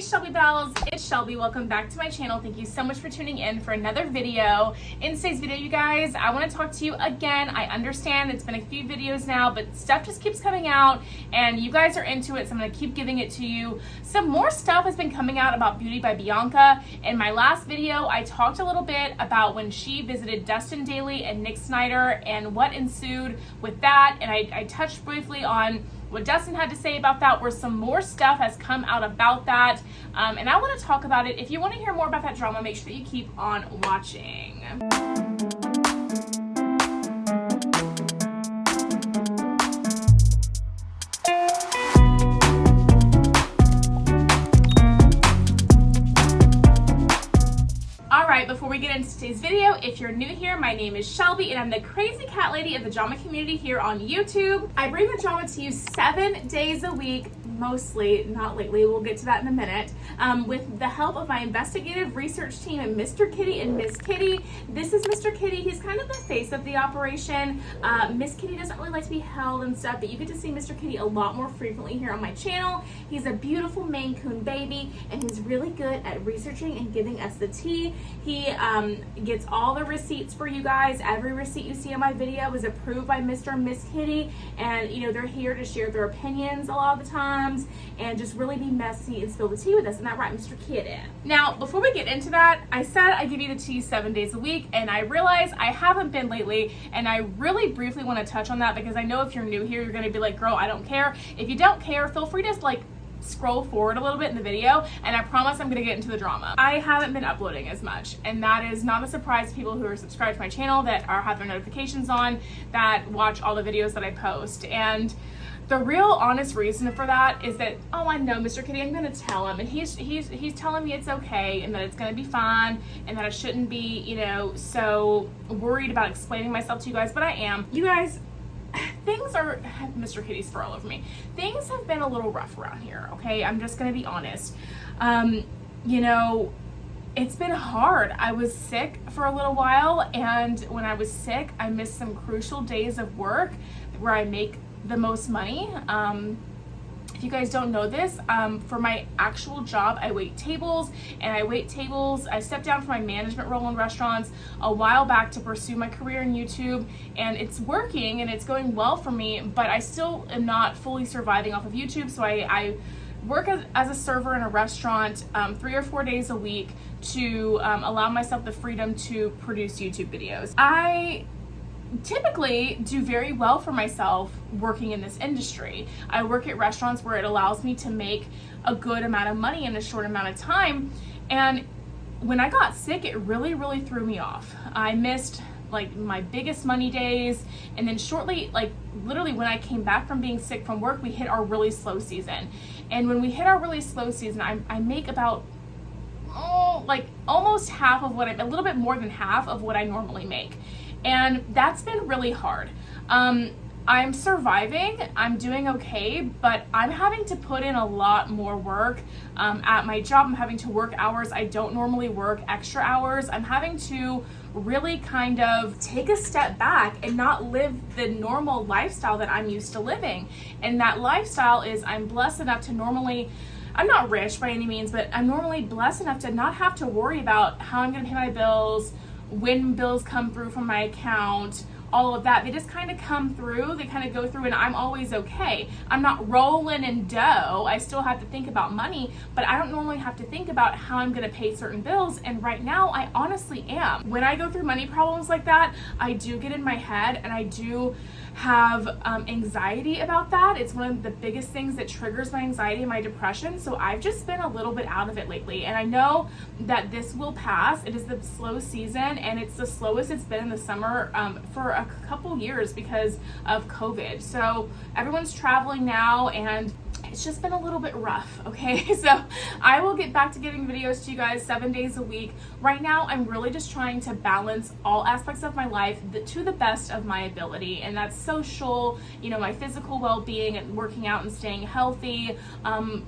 Hey Shelby Bells, it's Shelby. Welcome back to my channel. Thank you so much for tuning in for another video. In today's video, you guys, I want to talk to you again. I understand it's been a few videos now, but stuff just keeps coming out and you guys are into it, so I'm going to keep giving it to you. Some more stuff has been coming out about Beauty by Bianca. In my last video, I talked a little bit about when she visited Dustin Dailey and Snider and what ensued with that, and I touched briefly on what Dustin had to say about that, where some more stuff has come out about that, and I want to talk about it. If you want to hear more about that drama, make sure that you keep on watching. Before we get into today's video, if you're new here, my name is Shelby and I'm the crazy cat lady of the drama community here on YouTube. I bring the drama to you 7 days a week, mostly, not lately, we'll get to that in a minute, with the help of my investigative research team and Mr. Kitty and Miss Kitty. This is Mr. Kitty. He's kind of the face of the operation. Miss Kitty doesn't really like to be held and stuff, but you get to see Mr. Kitty a lot more frequently here on my channel. He's a beautiful Maine Coon baby and he's really good at researching and giving us the tea. He gets all the receipts for you guys. Every receipt you see on my video is approved by Mr. and Miss Kitty, and you know, they're here to share their opinions a lot of the times and just really be messy and spill the tea with us. Isn't that right, Mr. Kitty? Now, before we get into that, I said I give you the tea 7 days a week, and I realize I haven't been lately, and I really briefly want to touch on that because I know if you're new here, you're going to be like, girl, I don't care. If you don't care, feel free to scroll forward a little bit in the video, and I promise I'm gonna get into the drama. I haven't been uploading as much, and that is not a surprise to people who are subscribed to my channel, that have their notifications on, that watch all the videos that I post. And the real honest reason for that is that, oh, I know Mr. Kitty, I'm gonna tell him, and he's telling me it's okay and that it's gonna be fine and that I shouldn't be, you know, so worried about explaining myself to you guys, but I am. You guys, things are, Mr. Kitty's fur all over me. Things have been a little rough around here, okay? I'm just gonna be honest. You know, it's been hard. I was sick for a little while, and when I was sick, I missed some crucial days of work where I make the most money. If you guys don't know this, for my actual job, I wait tables, and I stepped down from my management role in restaurants a while back to pursue my career in YouTube, and it's working and it's going well for me, but I still am not fully surviving off of YouTube, so I work as a server in a restaurant 3 or 4 days a week to allow myself the freedom to produce YouTube videos. I typically do very well for myself working in this industry. I work at restaurants where it allows me to make a good amount of money in a short amount of time, and when I got sick, it really threw me off. I missed my biggest money days, and then shortly, literally when I came back from being sick from work, we hit our really slow season. And when we hit our really slow season, I make about almost half of a little bit more than half of what I normally make. And that's been really hard. I'm surviving, I'm doing okay, but I'm having to put in a lot more work at my job. I'm having to work hours I don't normally work, extra hours. I'm having to really kind of take a step back and not live the normal lifestyle that I'm used to living. And that lifestyle is, I'm blessed enough to normally, I'm not rich by any means, but I'm normally blessed enough to not have to worry about how I'm gonna pay my bills, when bills come through from my account, all of that. They just kind of come through, they kind of go through, and I'm always okay. I'm not rolling in dough. I still have to think about money, but I don't normally have to think about how I'm gonna pay certain bills, and right now I honestly am. When I go through money problems like that, I do get in my head and I do have anxiety about that. It's one of the biggest things that triggers my anxiety and my depression, so I've just been a little bit out of it lately, and I know that this will pass. It is the slow season, and it's the slowest it's been in the summer for a couple years because of COVID. So everyone's traveling now, and it's just been a little bit rough, okay? So I will get back to giving videos to you guys 7 days a week. Right now, I'm really just trying to balance all aspects of my life to the best of my ability, and that's social, you know, my physical well-being and working out and staying healthy,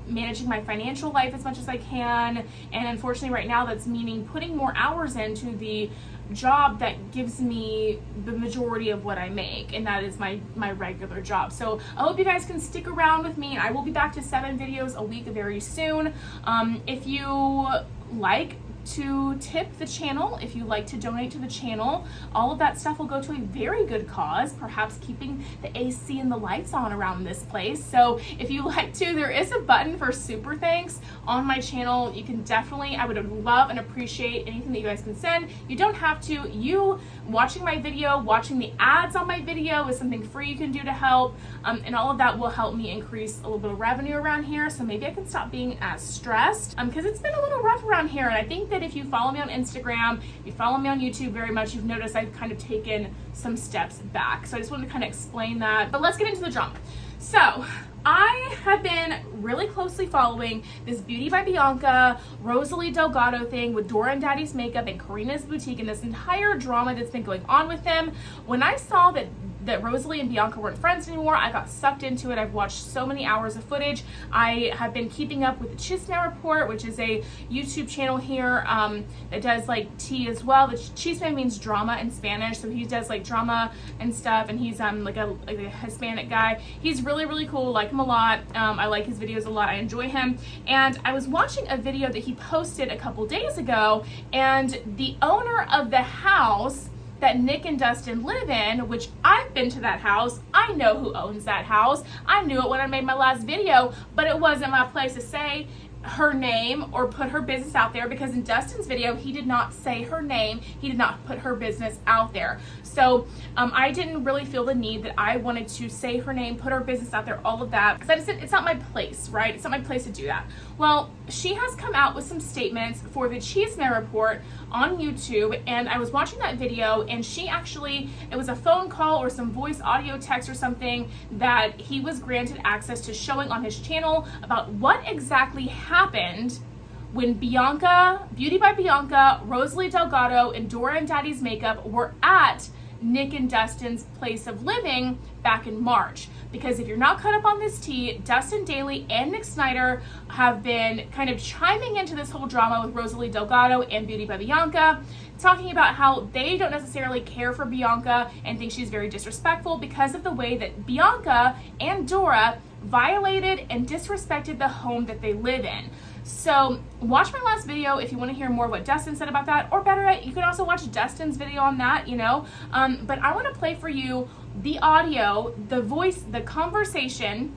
managing my financial life as much as I can, and unfortunately right now that's meaning putting more hours into the job that gives me the majority of what I make, and that is my regular job. So I hope you guys can stick around with me. I will be back to 7 videos a week very soon. If you like to tip the channel, if you like to donate to the channel, all of that stuff will go to a very good cause, perhaps keeping the AC and the lights on around this place. So if you like to, there is a button for super thanks on my channel. You can definitely, I would love and appreciate anything that you guys can send. You don't have to. You watching my video, watching the ads on my video is something free you can do to help, and all of that will help me increase a little bit of revenue around here, so maybe I can stop being as stressed, because it's been a little rough around here. And I think that if you follow me on Instagram, if you follow me on YouTube very much, you've noticed I've kind of taken some steps back. So I just wanted to kind of explain that. But let's get into the drama. So I have been really closely following this Beauty by Bianca, Rosali Delgado thing with Dora and Daddy's Makeup and Corina's Boutique, and this entire drama that's been going on with them. When I saw that Rosalie and Bianca weren't friends anymore, I got sucked into it. I've watched so many hours of footage. I have been keeping up with the Chisme Report, which is a YouTube channel here that does like tea as well. The Chisme means drama in Spanish, so he does like drama and stuff, and he's like a Hispanic guy. He's really, really cool, like him a lot. I like his videos a lot, I enjoy him. And I was watching a video that he posted a couple days ago, and the owner of the house that Nick and Dustin live in, which I've been to that house, I know who owns that house. I knew it when I made my last video, but it wasn't my place to say her name or put her business out there, because in Dustin's video he did not say her name, he did not put her business out there. So I didn't really feel the need that I wanted to say her name, put her business out there, all of that, because I just said it's not my place, right? It's not my place to do that. Well, she has come out with some statements for the Chisme Report on YouTube, and I was watching that video, and she actually, it was a phone call or some voice audio text or something that he was granted access to showing on his channel about what exactly happened when Bianca, Beauty by Bianca, Rosali Delgado, and Dora and Daddy's Makeup were at Nick and Dustin's place of living back in March. Because if you're not caught up on this tea, Dustin Dailey and Nick Snider have been kind of chiming into this whole drama with Rosali Delgado and Beauty by Bianca, talking about how they don't necessarily care for Bianca and think she's very disrespectful because of the way that Bianca and Dora violated and disrespected the home that they live in. So watch my last video if you want to hear more what Dustin said about that, or better yet, you can also watch Dustin's video on that, you know. But I want to play for you the audio, the voice, the conversation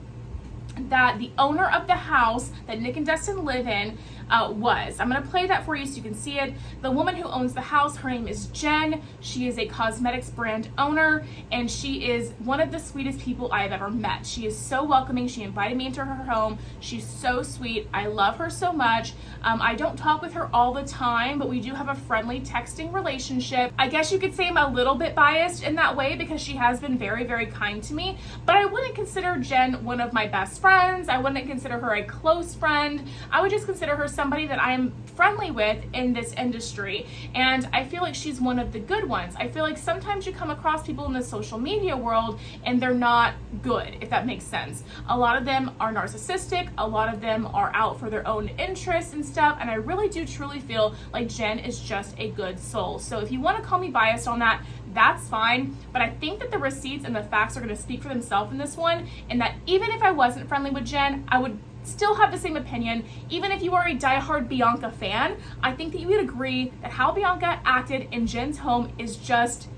that the owner of the house that Nick and Dustin live in was. I'm going to play that for you so you can see it. The woman who owns the house, her name is Jen. She is a cosmetics brand owner, and she is one of the sweetest people I have ever met. She is so welcoming. She invited me into her home. She's so sweet. I love her so much. I don't talk with her all the time, but we do have a friendly texting relationship. I guess you could say I'm a little bit biased in that way because she has been very, very kind to me, but I wouldn't consider Jen one of my best friends. I wouldn't consider her a close friend. I would just consider her somebody that I'm friendly with in this industry, and I feel like she's one of the good ones. I feel like sometimes you come across people in the social media world and they're not good, if that makes sense. A lot of them are narcissistic, a lot of them are out for their own interests and stuff, and I really do truly feel like Jen is just a good soul. So if you want to call me biased on that, that's fine, but I think that the receipts and the facts are going to speak for themselves in this one, and that even if I wasn't friendly with Jen, I would still have the same opinion. Even if you are a diehard Bianca fan, I think that you would agree that how Bianca acted in Jen's home is just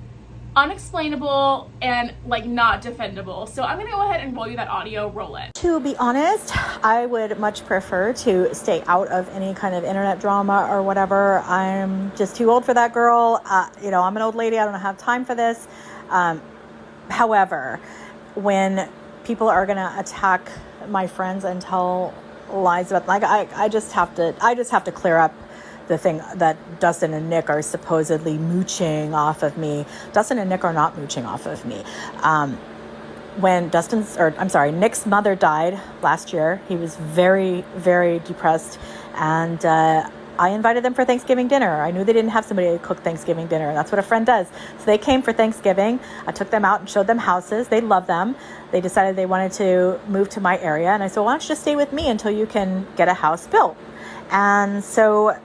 unexplainable and like not defendable. So I'm gonna go ahead and roll you that audio, roll it. To be honest, I would much prefer to stay out of any kind of internet drama or whatever. I'm just too old for that, girl. You know, I'm an old lady. I don't have time for this. However, when people are gonna attack my friends and tell lies about, like, I just have to clear up the thing that Dustin and Nick are supposedly mooching off of me. Dustin and Nick are not mooching off of me. When Nick's mother died last year, he was very, very depressed, and I invited them for Thanksgiving dinner. I knew they didn't have somebody to cook Thanksgiving dinner. That's what a friend does. So they came for Thanksgiving. I took them out and showed them houses. They love them. They decided they wanted to move to my area. And I said, why don't you just stay with me until you can get a house built? And so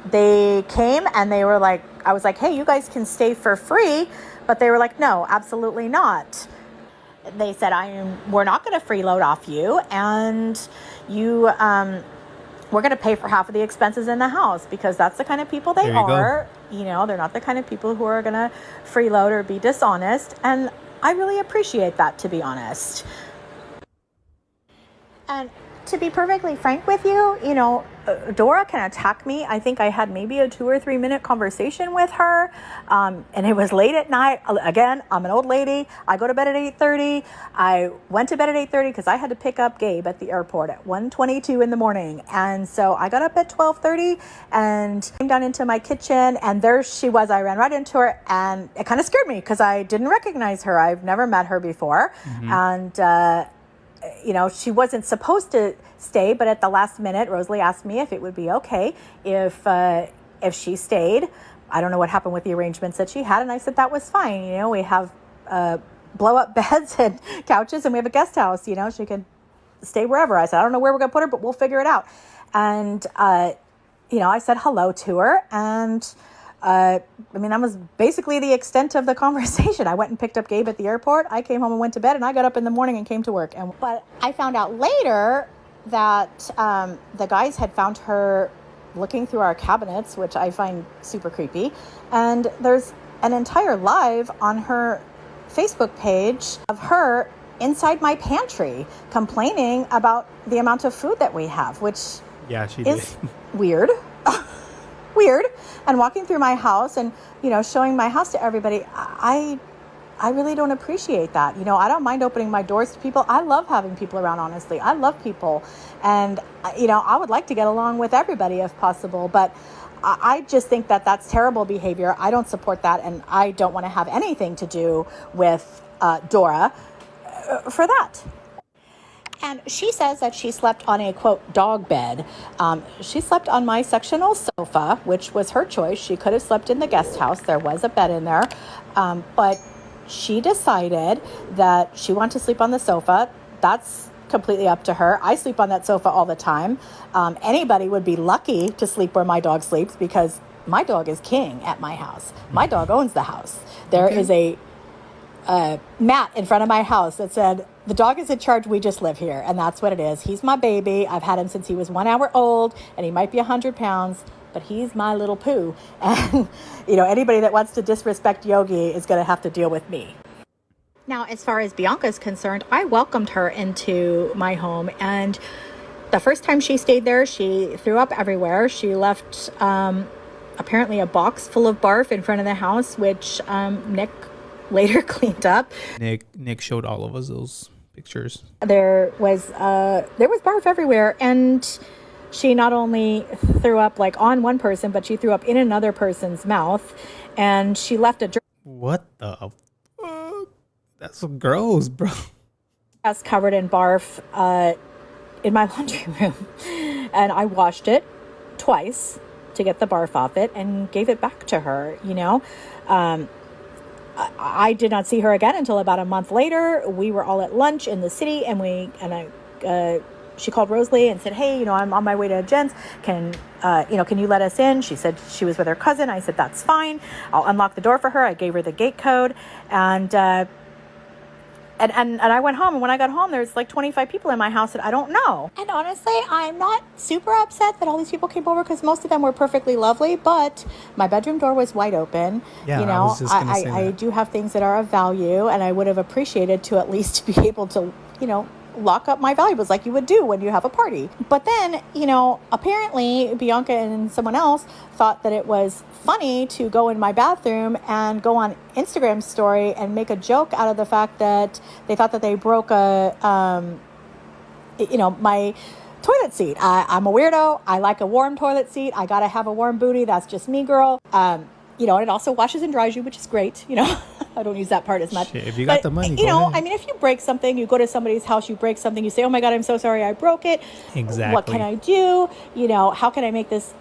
they came and they were like, I was like, hey, you guys can stay for free. But they were like, no, absolutely not. They said, we're not going to freeload off you, and you, we're going to pay for half of the expenses in the house, because that's the kind of people they are. You know, they're not the kind of people who are going to freeload or be dishonest. And I really appreciate that, to be honest. And to be perfectly frank with you, you know, Dora can attack me. I think I had maybe a 2 or 3 minute conversation with her. And it was late at night. Again, I'm an old lady. I go to bed at 8:30. I went to bed at 8:30 because I had to pick up Gabe at the airport at 1:22 in the morning. And so I got up at 12:30 and came down into my kitchen, and there she was. I ran right into her, and it kind of scared me because I didn't recognize her. I've never met her before. And, you know, she wasn't supposed to stay, but at the last minute, Rosalie asked me if it would be okay if she stayed. I don't know what happened with the arrangements that she had, and I said that was fine. You know, we have blow-up beds and couches, and we have a guest house. You know, she could stay wherever. I said, I don't know where we're going to put her, but we'll figure it out. And, you know, I said hello to her, and I mean, that was basically the extent of the conversation. I went and picked up Gabe at the airport. I came home and went to bed, and I got up in the morning and came to work. But I found out later that the guys had found her looking through our cabinets, which I find super creepy. And there's an entire live on her Facebook page of her inside my pantry complaining about the amount of food that we have, which she is did. Weird. Weird. And walking through my house and, you know, showing my house to everybody, I really don't appreciate that. You know, I don't mind opening my doors to people. I love having people around, honestly. I love people. And, you know, I would like to get along with everybody if possible. But I just think that that's terrible behavior. I don't support that. And I don't want to have anything to do with Dora for that. And she says that she slept on a, quote, dog bed. She slept on my sectional sofa, which was her choice. She could have slept in the guest house. There was a bed in there. But she decided that she wanted to sleep on the sofa. That's completely up to her. I sleep on that sofa all the time. Anybody would be lucky to sleep where my dog sleeps, because my dog is king at my house. My dog owns the house. There is a mat in front of my house that said, the dog is in charge, we just live here. And that's what it is. He's my baby. I've had him since he was 1 hour old, and he might be 100 pounds, but he's my little poo. And, you know, anybody that wants to disrespect Yogi is going to have to deal with me. Now, as far as Bianca is concerned, I welcomed her into my home. And the first time she stayed there, she threw up everywhere. She left apparently a box full of barf in front of the house, which Nick later cleaned up. Nick showed all of us those pictures. There was barf everywhere, and she not only threw up like on one person, but she threw up in another person's mouth, and she left a What the fuck? That's so gross, bro. dress covered in barf in my laundry room, and I washed it twice to get the barf off it and gave it back to her. You know, I did not see her again until about a month later. We were all at lunch in the city, and she called Rosalie and said, hey, you know, I'm on my way to Jen's. Can you let us in? She said she was with her cousin. I said, that's fine. I'll unlock the door for her. I gave her the gate code, and I went home, and when I got home, there's like 25 people in my house that I don't know. And honestly, I'm not super upset that all these people came over, because most of them were perfectly lovely, but my bedroom door was wide open. Yeah, you know, I was just gonna say I that. do have things that are of value, and I would have appreciated to at least be able to, you know, lock up my valuables like you would do when you have a party. But then, you know, apparently Bianca and someone else thought that it was funny to go in my bathroom and go on Instagram story and make a joke out of the fact that they thought that they broke my toilet seat. I'm a weirdo. I like a warm toilet seat. I gotta have a warm booty. That's just me, girl. You know, and it also washes and dries you, which is great. You know, I don't use that part as much. Shit, if you got the money, you know, go ahead. I mean, if you break something, you go to somebody's house, you break something, you say, oh my God, I'm so sorry I broke it. Exactly. What can I do? You know, how can I make this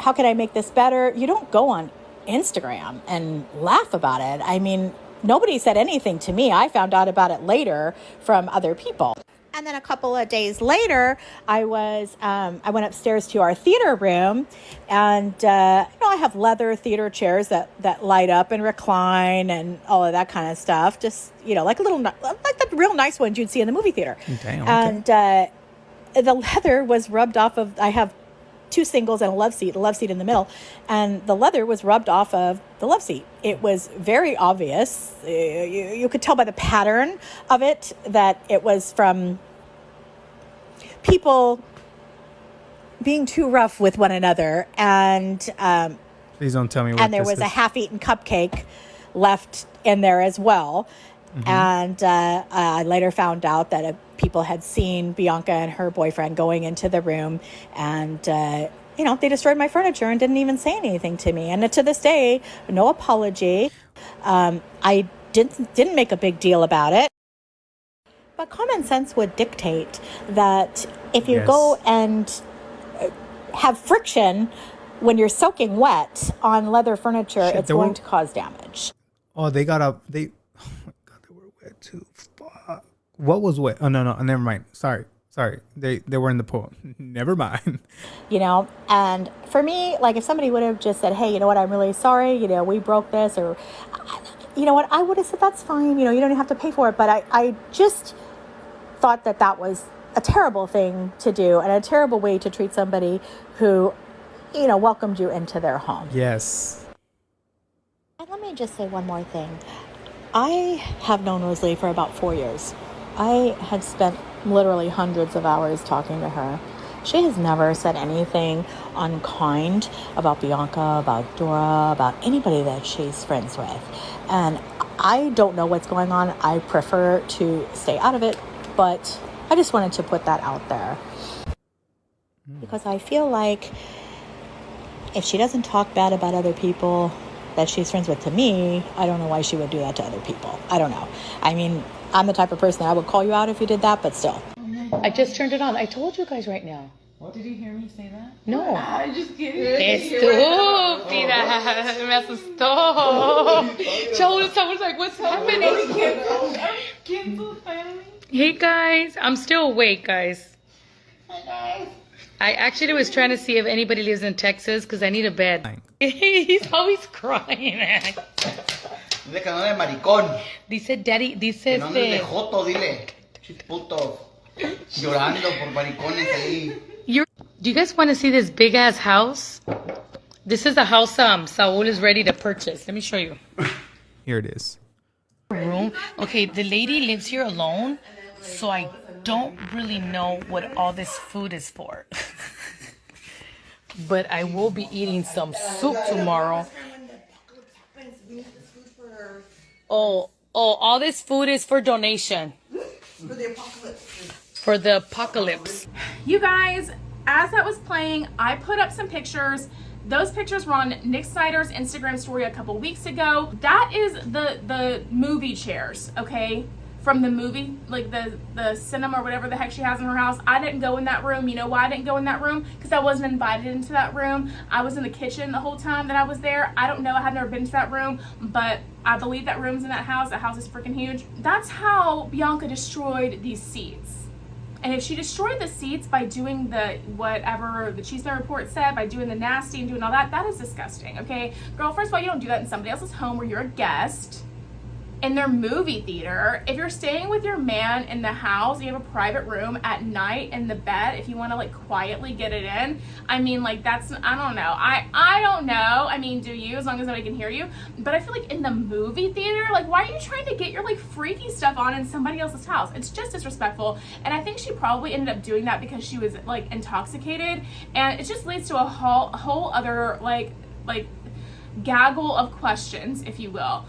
better? You don't go on Instagram and laugh about it. I mean, nobody said anything to me. I found out about it later from other people. And then a couple of days later, I went upstairs to our theater room, and I have leather theater chairs that light up and recline and all of that kind of stuff. Just, like the real nice ones you'd see in the movie theater. Damn, and the leather was rubbed off of, I have 2 singles and a love seat in the middle, and the leather was rubbed off of the love seat. It was very obvious. You could tell by the pattern of it that it was from people being too rough with one another. And please don't tell me what and there this was is. a half-eaten cupcake left in there as well. And I later found out that people had seen Bianca and her boyfriend going into the room, and they destroyed my furniture and didn't even say anything to me. And to this day, no apology. I didn't make a big deal about it. But common sense would dictate that if you go and have friction when you're soaking wet on leather furniture, it's going to cause damage. Oh, they got up. Oh my God, they were wet too. Fuck. What was wet? Oh, no, never mind. Sorry. They were in the pool. Never mind. And for me, like if somebody would have just said, hey, you know what, I'm really sorry, we broke this, or you know what, I would have said, that's fine, you don't even have to pay for it. But I just thought that was a terrible thing to do and a terrible way to treat somebody who, welcomed you into their home. Yes. And let me just say one more thing. I have known Rosalie for about 4 years. I have spent literally hundreds of hours talking to her. She has never said anything unkind about Bianca, about Dora, about anybody that she's friends with. And I don't know what's going on. I prefer to stay out of it, but I just wanted to put that out there. Because I feel like if she doesn't talk bad about other people that she's friends with to me, I don't know why she would do that to other people. I don't know. I mean, I'm the type of person that I would call you out if you did that, but still. I just turned it on. I told you guys right now. What? Did you hear me say that? No. I'm just kidding. Estúpida. Me asustó. Someone's like, what's happening? Hey guys, I'm still awake, guys. Hi guys. I actually was trying to see if anybody lives in Texas because I need a bed. He's always crying. Dile que no eres maricón. Dice Daddy, dice Que no andes de joto, dile. Puto. Llorando por maricones ahí. Do you guys want to see this big ass house? This is the house Saul is ready to purchase. Let me show you. Here it is. Room. Okay, the lady lives here alone, so I don't really know what all this food is for. But I will be eating some soup tomorrow. Oh, all this food is for donation. For the apocalypse. For the apocalypse. You guys, as that was playing, I put up some pictures. Those pictures were on Nick Snider's Instagram story a couple weeks ago. That is the movie chairs, okay? From the movie, like the cinema or whatever the heck she has in her house. I didn't go in that room. You know why I didn't go in that room? Because I wasn't invited into that room. I was in the kitchen the whole time that I was there. I don't know. I had never been to that room, but I believe that room's in that house. That house is freaking huge. That's how Bianca destroyed these seats. And if she destroyed the seats by doing the whatever the Cheeseman report said, by doing the nasty and doing all that, that is disgusting, okay? Girl, first of all, you don't do that in somebody else's home where you're a guest. In their movie theater, if you're staying with your man in the house, you have a private room at night in the bed, if you want to like quietly get it in, I mean, like that's, I don't know. I don't know. I mean, do you, as long as nobody can hear you. But I feel like in the movie theater, like why are you trying to get your like freaky stuff on in somebody else's house? It's just disrespectful. And I think she probably ended up doing that because she was like intoxicated, and it just leads to a whole other like gaggle of questions, if you will.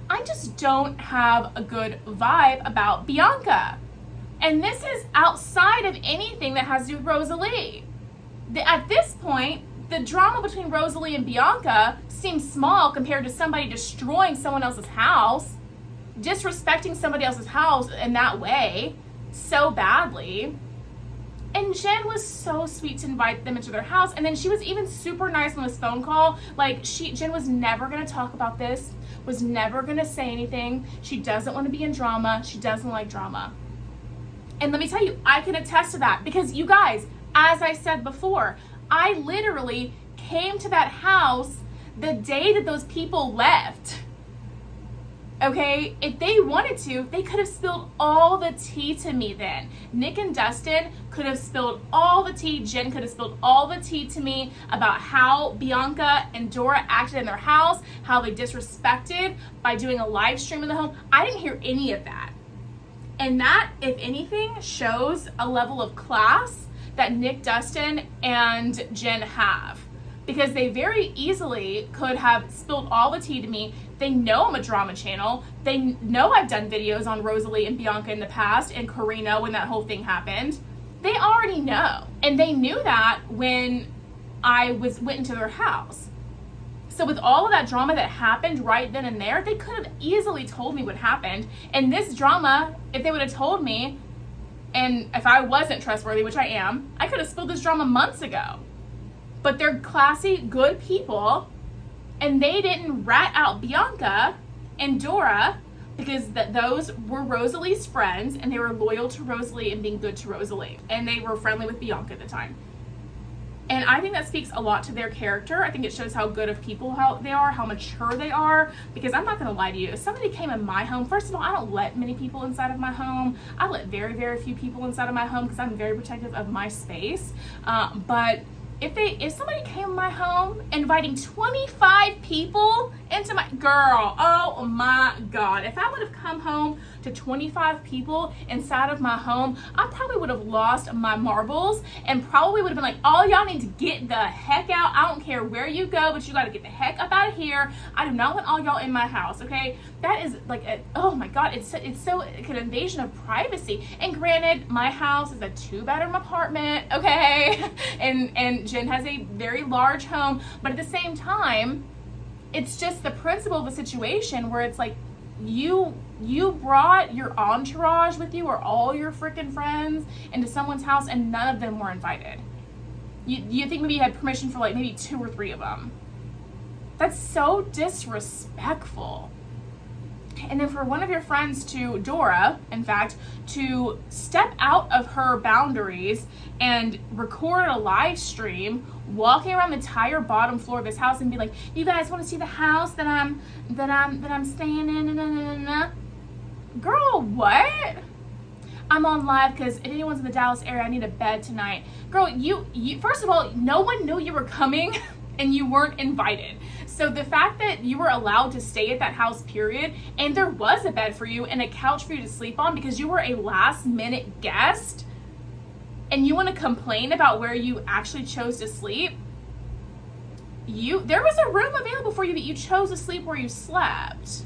I just don't have a good vibe about Bianca. And this is outside of anything that has to do with Rosalie. At this point, the drama between Rosalie and Bianca seems small compared to somebody destroying someone else's house, disrespecting somebody else's house in that way so badly. And Jen was so sweet to invite them into their house. And then she was even super nice on this phone call. Like, Jen was never going to talk about this, was never going to say anything. She doesn't want to be in drama. She doesn't like drama. And let me tell you, I can attest to that. Because you guys, as I said before, I literally came to that house the day that those people left. Okay, if they wanted to, they could have spilled all the tea to me then. Nick and Dustin could have spilled all the tea. Jen could have spilled all the tea to me about how Bianca and Dora acted in their house, how they disrespected by doing a live stream in the home. I didn't hear any of that. And that, if anything, shows a level of class that Nick, Dustin, and Jen have. Because they very easily could have spilled all the tea to me. They know I'm a drama channel. They know I've done videos on Rosalie and Bianca in the past and Corina when that whole thing happened. They already know. And they knew that when I went into their house. So with all of that drama that happened right then and there, they could have easily told me what happened. And this drama, if they would have told me, and if I wasn't trustworthy, which I am, I could have spilled this drama months ago. But they're classy, good people, and they didn't rat out Bianca and Dora because those were Rosalie's friends, and they were loyal to Rosalie and being good to Rosalie, and they were friendly with Bianca at the time. And I think that speaks a lot to their character. I think it shows how good of people they are, how mature they are, because I'm not going to lie to you. If somebody came in my home, first of all, I don't let many people inside of my home. I let very, very few people inside of my home because I'm very protective of my space. But if somebody came in my home inviting 25 people into my girl, oh my God, if I would have come home to 25 people inside of my home, I probably would have lost my marbles and probably would have been like, all y'all need to get the heck out. I don't care where you go, but you got to get the heck up out of here. I do not want all y'all in my house. Okay, that is like oh my God, it's so like an invasion of privacy. And granted, my house is a 2-bedroom apartment, okay, and Jen has a very large home, but at the same time, it's just the principle of the situation where it's like you brought your entourage with you or all your freaking friends into someone's house and none of them were invited. You think maybe you had permission for like maybe 2 or 3 of them. That's so disrespectful. And then for one of your friends to, Dora, in fact, to step out of her boundaries and record a live stream walking around the entire bottom floor of this house and be like, you guys want to see the house that I'm staying in? Girl, what? I'm on live because if anyone's in the Dallas area, I need a bed tonight. Girl, you first of all, no one knew you were coming and you weren't invited. So the fact that you were allowed to stay at that house, period, and there was a bed for you and a couch for you to sleep on because you were a last minute guest, and you want to complain about where you actually chose to sleep, there was a room available for you that you chose to sleep where you slept.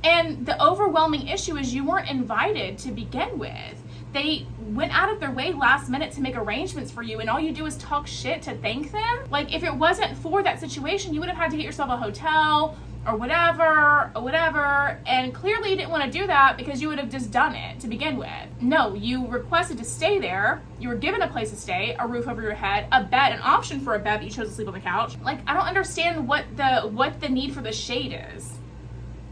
And the overwhelming issue is you weren't invited to begin with. They went out of their way last minute to make arrangements for you, and all you do is talk shit to thank them. Like, if it wasn't for that situation, you would have had to get yourself a hotel or whatever, and clearly you didn't want to do that because you would have just done it to begin with. No, you requested to stay there. You were given a place to stay, a roof over your head, a bed, an option for a bed, but you chose to sleep on the couch. Like, I don't understand what the need for the shade is.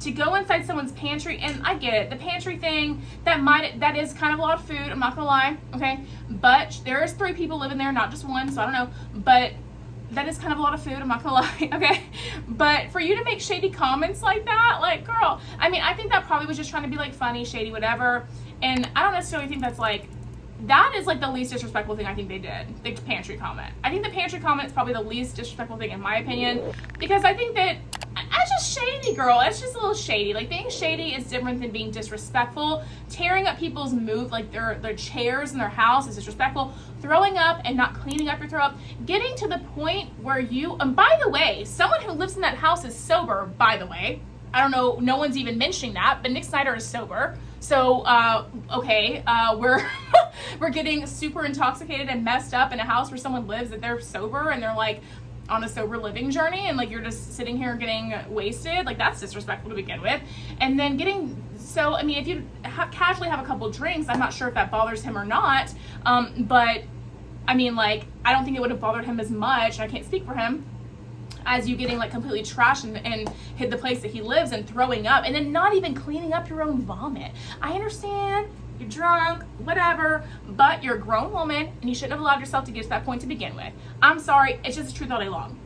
To go inside someone's pantry, and I get it, the pantry thing, that is kind of a lot of food, I'm not gonna lie, okay? But there is 3 people living there, not just one, so I don't know. But that is kind of a lot of food, I'm not gonna lie, okay? But for you to make shady comments like that, like, girl, I mean, I think that probably was just trying to be like funny, shady, whatever. And I don't necessarily think that's like, that is like the least disrespectful thing I think they did, the pantry comment. I think the pantry comment is probably the least disrespectful thing in my opinion, because I think that that's just shady, girl. It's just a little shady. Like, being shady is different than being disrespectful. Tearing up people's like their chairs in their house is disrespectful. Throwing up and not cleaning up your throw up. Getting to the point where and by the way, someone who lives in that house is sober, by the way. I don't know, no one's even mentioning that, but Nick Snider is sober. So, okay, we're getting super intoxicated and messed up in a house where someone lives that they're sober and they're like on a sober living journey, and like you're just sitting here getting wasted. Like, that's disrespectful to begin with. And then I mean, if you casually have a couple drinks, I'm not sure if that bothers him or not, but I mean, like, I don't think it would have bothered him as much, I can't speak for him, as you getting like completely trashed and hit the place that he lives and throwing up and then not even cleaning up your own vomit. I understand you're drunk, whatever, but you're a grown woman and you shouldn't have allowed yourself to get to that point to begin with. I'm sorry, it's just the truth all day long.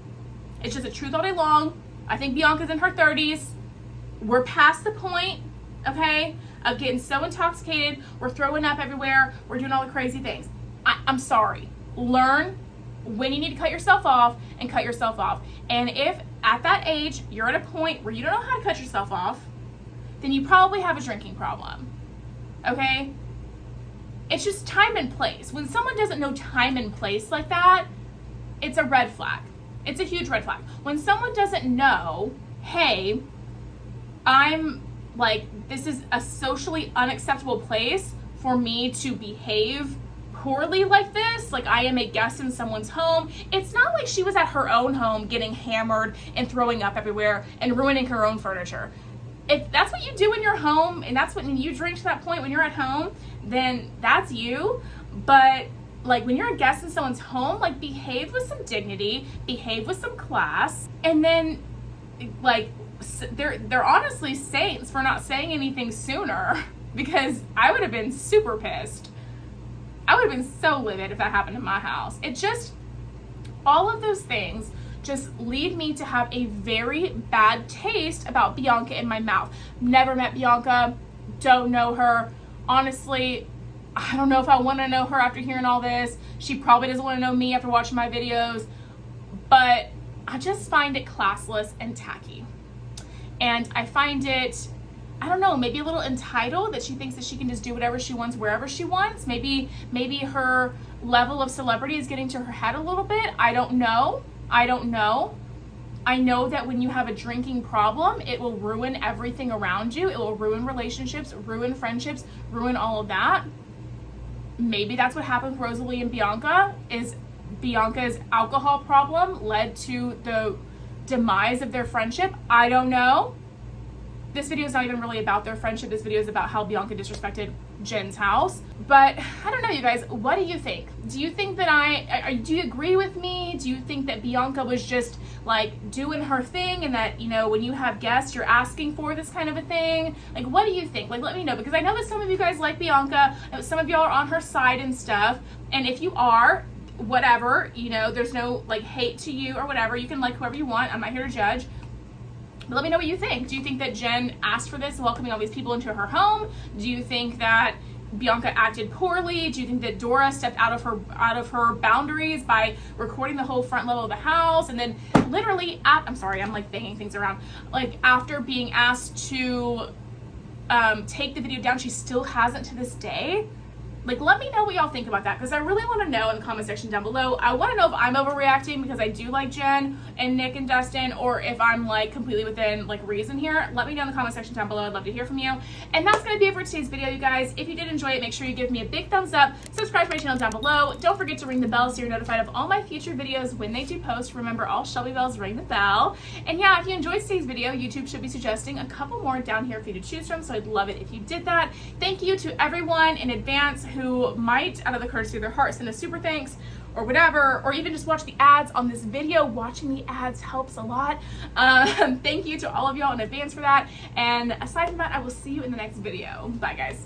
It's just the truth all day long. I think Bianca's in her 30s. We're past the point, okay, of getting so intoxicated. We're throwing up everywhere. We're doing all the crazy things. I'm sorry. Learn when you need to cut yourself off and cut yourself off. And if at that age you're at a point where you don't know how to cut yourself off, then you probably have a drinking problem, okay? It's just time and place. When someone doesn't know time and place like that, it's a red flag. It's a huge red flag. When someone doesn't know, hey, I'm like, this is a socially unacceptable place for me to behave poorly like this, like I am a guest in someone's home. It's not like she was at her own home getting hammered and throwing up everywhere and ruining her own furniture. If that's what you do in your home and that's when you drink to that point when you're at home, then that's you. But like when you're a guest in someone's home, like behave with some dignity, behave with some class, and then like they're honestly saints for not saying anything sooner, because I would have been super pissed. I would have been so livid if that happened in my house. It just, all of those things just lead me to have a very bad taste about Bianca in my mouth. Never met Bianca, don't know her. Honestly, I don't know if I want to know her after hearing all this. She probably doesn't want to know me after watching my videos, but I just find it classless and tacky. And I find it, I don't know, maybe a little entitled, that she thinks that she can just do whatever she wants wherever she wants. Maybe her level of celebrity is getting to her head a little bit. I don't know. I know that when you have a drinking problem, it will ruin everything around you. It will ruin relationships, ruin friendships, ruin all of that. Maybe that's what happened with Rosalie and Bianca, is Bianca's alcohol problem led to the demise of their friendship. I don't know. This video is not even really about their friendship. This video is about how Bianca disrespected Jen's house. But I don't know, you guys, what do you think? Do you think that do you agree with me? Do you think that Bianca was just like doing her thing, and that, you know, when you have guests, you're asking for this kind of a thing? Like, what do you think? Like, let me know, because I know that some of you guys like Bianca, and some of y'all are on her side and stuff. And if you are, whatever, you know, there's no like hate to you or whatever. You can like whoever you want. I'm not here to judge. But let me know what you think. Do you think that Jen asked for this, welcoming all these people into her home? Do you think that Bianca acted poorly? Do you think that Dora stepped out of her boundaries by recording the whole front level of the house? And then literally, I'm sorry, I'm like banging things around. Like after being asked to take the video down, she still hasn't to this day. Like, let me know what y'all think about that, because I really want to know in the comment section down below. I want to know if I'm overreacting because I do like Jen and Nick and Dustin, or if I'm like completely within like reason here. Let me know in the comment section down below. I'd love to hear from you. And that's going to be it for today's video, you guys. If you did enjoy it, make sure you give me a big thumbs up. Subscribe to my channel down below. Don't forget to ring the bell so you're notified of all my future videos when they do post. Remember, all Shelby bells ring the bell. And yeah, if you enjoyed today's video, YouTube should be suggesting a couple more down here for you to choose from, so I'd love it if you did that. Thank you to everyone in advance who might, out of the courtesy of their heart, send a super thanks or whatever, or even just watch the ads on this video. Watching the ads helps a lot. Thank you to all of y'all in advance for that. And aside from that, I will see you in the next video. Bye, guys.